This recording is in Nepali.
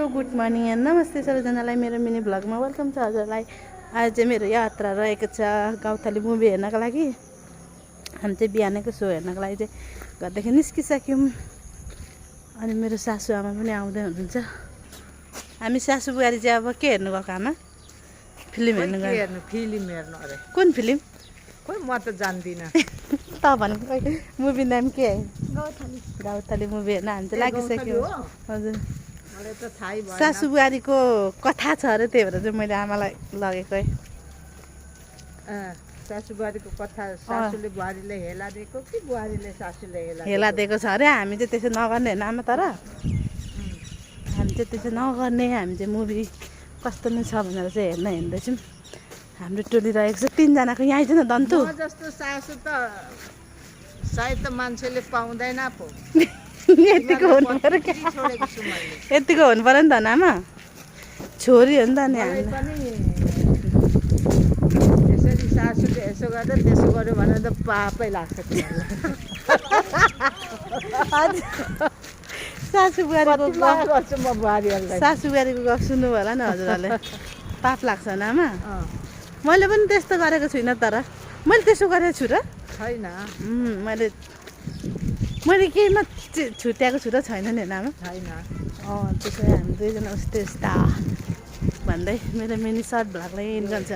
हेलो गुड मर्निङ एन्ड नमस्ते सबैजनालाई मेरो मिनी भ्लगमा वेलकम छ हजुरलाई। आज चाहिँ मेरो यात्रा रहेको छ गाउँथली मुभी हेर्नको लागि। हामी चाहिँ बिहानको सो हेर्नको लागि चाहिँ घरदेखि निस्किसक्यौँ। अनि मेरो सासु आमा पनि आउँदै हुनुहुन्छ। हामी सासु बुहारी चाहिँ अब के हेर्नु गएको आमा? फिल्म हेर्नु गएको। फिल्म हेर्नु अरे। कुन फिल्म? खोइ म त जान्दिनँ। त भनेको खोइ मुभी नाम के है? गाउँथली मुभी हेर्न हामी चाहिँ लागिसक्यौँ। हजुर मलाई त थाहै भएन। सासु बुहारीको कथा छ अरे, त्यही भएर चाहिँ मैले आमालाई लगेको है। सासु बुहारीको कथा सासुले बुहारीले हेला दिएको कि बुहारीले सासुले हेला दिएको छ अरे। हामी चाहिँ त्यसो नगर्ने होइन आमा, तर हामी चाहिँ त्यसो नगर्ने। हामी चाहिँ मुभी कस्तो नै छ भनेर चाहिँ हेर्न हिँड्दैछौँ। हाम्रो टोली रहेको छ 3 जनाको। यहाँ आइज न दन्तु। म जस्तो सासु त सायद त मान्छेले पाउँदैन पो। यतिको हुनु पर्यो क्या? यतिको हुनु पर्यो नि त आमा, छोरी हो नि त। नि हामी पनि यसरी सासूले यसो गर्दा त्यसो गर्यो भने त पापै लाग्छ। सासु बुहारीको गर्छु म बुहारीहरूलाई। सासु बुहारीको गफ सुन्नु होला नि हजुरहरूले। पाप लाग्छ नि आमा? मैले पनि त्यस्तो गरेको छुइनँ, तर मैले त्यसो गरेको छु र छैन। मैले केहीमा छुट्याएको छु र छैन नि आमा? छैन। त्यसो भए हामी दुईजना उस्तै उस्ता भन्दै मेरो मिनी सर्ट भ्लगलाई इन गर्छ।